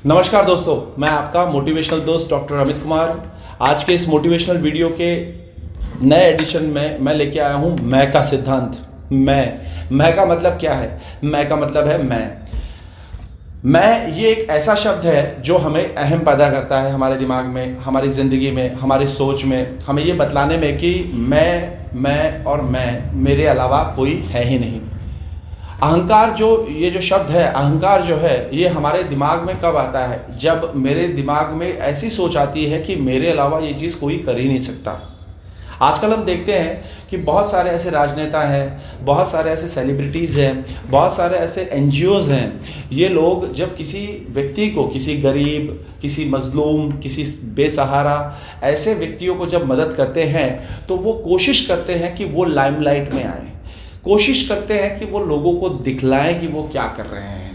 नमस्कार दोस्तों, मैं आपका मोटिवेशनल दोस्त डॉक्टर अमित कुमार। आज के इस मोटिवेशनल वीडियो के नए एडिशन में मैं लेके आया हूँ मैं का सिद्धांत। मैं का मतलब क्या है? मैं का मतलब है मैं ये एक ऐसा शब्द है जो हमें अहम पैदा करता है हमारे दिमाग में, हमारी ज़िंदगी में, हमारी सोच में, हमें ये बतलाने में कि मैं मेरे अलावा कोई है ही नहीं। अहंकार ये जो शब्द है, अहंकार जो है, ये हमारे दिमाग में कब आता है? जब मेरे दिमाग में ऐसी सोच आती है कि मेरे अलावा ये चीज़ कोई कर ही नहीं सकता। आजकल हम देखते हैं कि बहुत सारे ऐसे राजनेता हैं, बहुत सारे ऐसे सेलिब्रिटीज़ हैं, बहुत सारे ऐसे एनजीओज़ हैं। ये लोग जब किसी व्यक्ति को, किसी गरीब, किसी मजलूम, किसी बेसहारा ऐसे व्यक्तियों को जब मदद करते हैं तो वो कोशिश करते हैं कि वो लाइमलाइट में आए, कोशिश करते हैं कि वो लोगों को दिखलाएं कि वो क्या कर रहे हैं।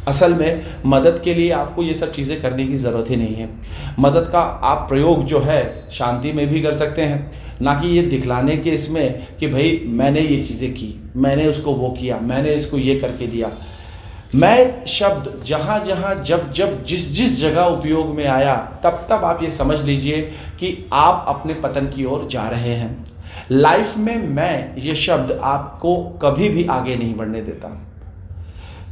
असल में मदद के लिए आपको ये सब चीज़ें करने की ज़रूरत ही नहीं है। मदद का आप प्रयोग जो है शांति में भी कर सकते हैं, ना कि ये दिखलाने के इसमें कि भाई मैंने ये चीज़ें की, मैंने उसको वो किया, मैंने इसको ये करके दिया। मैं शब्द जहाँ जहाँ जब जब जिस जिस जगह उपयोग में आया तब तब आप ये समझ लीजिए कि आप अपने पतन की ओर जा रहे हैं। लाइफ में मैं ये शब्द आपको कभी भी आगे नहीं बढ़ने देता।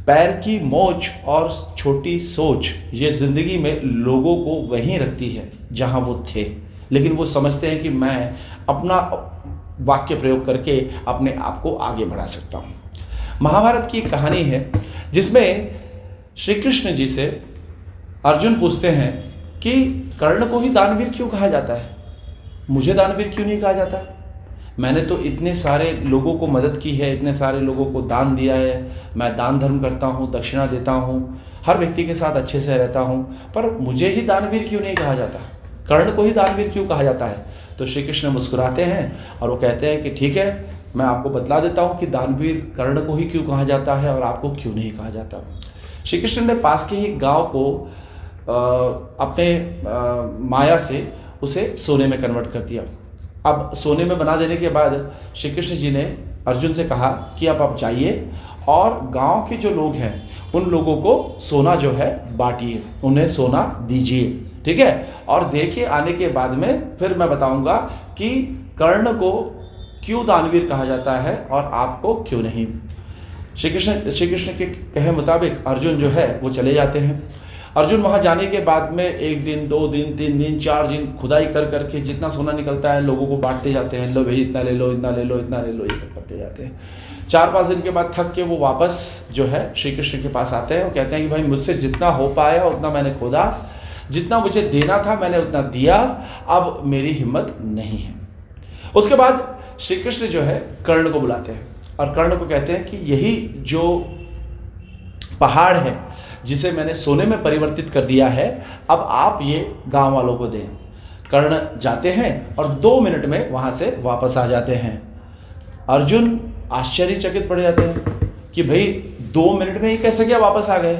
पैर की मोच और छोटी सोच ये ज़िंदगी में लोगों को वहीं रखती है जहाँ वो थे, लेकिन वो समझते हैं कि मैं अपना वाक्य प्रयोग करके अपने आप को आगे बढ़ा सकता हूँ। महाभारत की एक कहानी है जिसमें श्री कृष्ण जी से अर्जुन पूछते हैं कि कर्ण को ही दानवीर क्यों कहा जाता है, मुझे दानवीर क्यों नहीं कहा जाता? मैंने तो इतने सारे लोगों को मदद की है, इतने सारे लोगों को दान दिया है, मैं दान धर्म करता हूँ, दक्षिणा देता हूँ, हर व्यक्ति के साथ अच्छे से रहता हूँ, पर मुझे ही दानवीर क्यों नहीं कहा जाता? कर्ण को ही दानवीर क्यों कहा जाता है? तो श्री कृष्ण मुस्कुराते हैं और वो कहते हैं कि ठीक है, मैं आपको बतला देता हूँ कि दानवीर कर्ण को ही क्यों कहा जाता है और आपको क्यों नहीं कहा जाता। श्री कृष्ण ने पास के ही गाँव को अपने माया से उसे सोने में कन्वर्ट कर दिया। अब सोने में बना देने के बाद श्री कृष्ण जी ने अर्जुन से कहा कि अब आप जाइए और गांव के जो लोग हैं उन लोगों को सोना जो है बांटिए, उन्हें सोना दीजिए, ठीक है? और दे के आने के बाद में फिर मैं बताऊंगा कि कर्ण को क्यों दानवीर कहा जाता है और आपको क्यों नहीं। श्री कृष्ण के कहे मुताबिक अर्जुन जो है वो चले जाते हैं। अर्जुन वहाँ जाने के बाद में 1 दिन, 2 दिन, 3 दिन, 4 दिन खुदाई कर करके जितना सोना निकलता है लोगों को बांटते जाते हैं। लो भाई इतना ले लो, इतना ले लो, इतना ले लो, ये सब करते जाते हैं। 4-5 दिन के बाद थक के वो वापस जो है श्री कृष्ण के पास आते हैं। वो कहते हैं कि भाई मुझसे जितना हो पाया उतना मैंने खोदा, जितना मुझे देना था मैंने उतना दिया, अब मेरी हिम्मत नहीं है। उसके बाद श्री कृष्ण जो है कर्ण को बुलाते हैं और कर्ण को कहते हैं कि यही जो पहाड़ है जिसे मैंने सोने में परिवर्तित कर दिया है, अब आप ये गांव वालों को दें। कर्ण जाते हैं और 2 मिनट में वहां से वापस आ जाते हैं। अर्जुन आश्चर्यचकित पड़ जाते हैं कि भाई 2 मिनट में ही कैसे क्या वापस आ गए?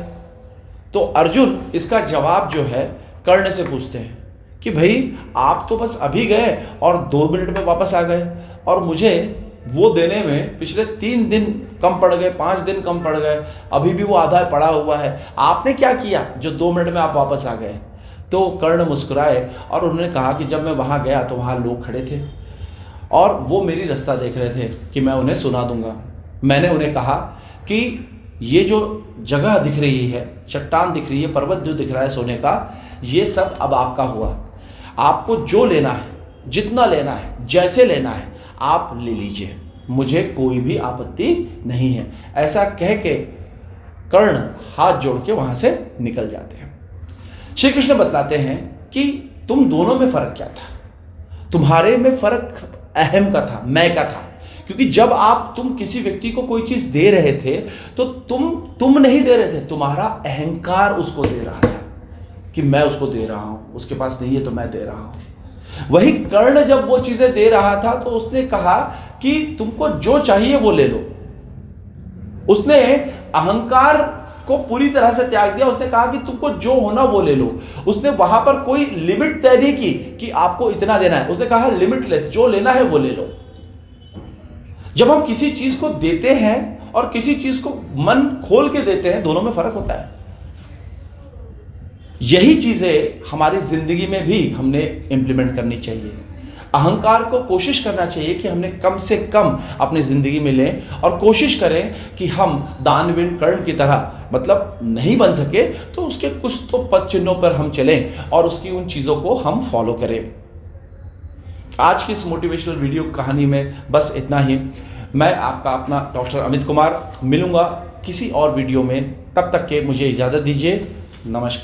तो अर्जुन इसका जवाब जो है कर्ण से पूछते हैं कि भाई आप तो बस अभी गए और 2 मिनट में वापस आ गए, और मुझे वो देने में पिछले 3 दिन कम पड़ गए, 5 दिन कम पड़ गए, अभी भी वो आधा पड़ा हुआ है। आपने क्या किया जो 2 मिनट में आप वापस आ गए? तो कर्ण मुस्कुराए और उन्होंने कहा कि जब मैं वहाँ गया तो वहाँ लोग खड़े थे और वो मेरी रास्ता देख रहे थे कि मैं उन्हें सुना दूंगा। मैंने उन्हें कहा कि ये जो जगह दिख रही है, चट्टान दिख रही है, पर्वत जो दिख रहा है सोने का, ये सब अब आपका हुआ। आपको जो लेना है, जितना लेना है, जैसे लेना है आप ले लीजिए, मुझे कोई भी आपत्ति नहीं है। ऐसा कह के कर्ण हाथ जोड़ के वहां से निकल जाते हैं। श्री कृष्ण बतलाते हैं कि तुम दोनों में फर्क क्या था? तुम्हारे में फर्क अहम का था, मैं का था। क्योंकि जब तुम किसी व्यक्ति को कोई चीज दे रहे थे तो तुम नहीं दे रहे थे, तुम्हारा अहंकार उसको दे रहा था कि मैं उसको दे रहा हूं, उसके पास नहीं है तो मैं दे रहा हूं। वही कर्ण जब वो चीजें दे रहा था तो उसने कहा कि तुमको जो चाहिए वो ले लो। उसने अहंकार को पूरी तरह से त्याग दिया। उसने कहा कि तुमको जो होना वो ले लो। उसने वहां पर कोई लिमिट तय नहीं की कि आपको इतना देना है। उसने कहा लिमिटलेस, जो लेना है वो ले लो। जब हम किसी चीज को देते हैं और किसी चीज को मन खोल के देते हैं, दोनों में फर्क होता है। यही चीज़ें हमारी ज़िंदगी में भी हमने इम्प्लीमेंट करनी चाहिए। अहंकार को कोशिश करना चाहिए कि हमने कम से कम अपनी ज़िंदगी में लें, और कोशिश करें कि हम दानवीर कर्ण की तरह मतलब नहीं बन सके तो उसके कुछ तो पद चिन्हों पर हम चलें और उसकी उन चीज़ों को हम फॉलो करें। आज की इस मोटिवेशनल वीडियो कहानी में बस इतना ही। मैं आपका अपना डॉक्टर अमित कुमार मिलूँगा किसी और वीडियो में। तब तक के मुझे इजाज़त दीजिए। नमस्कार।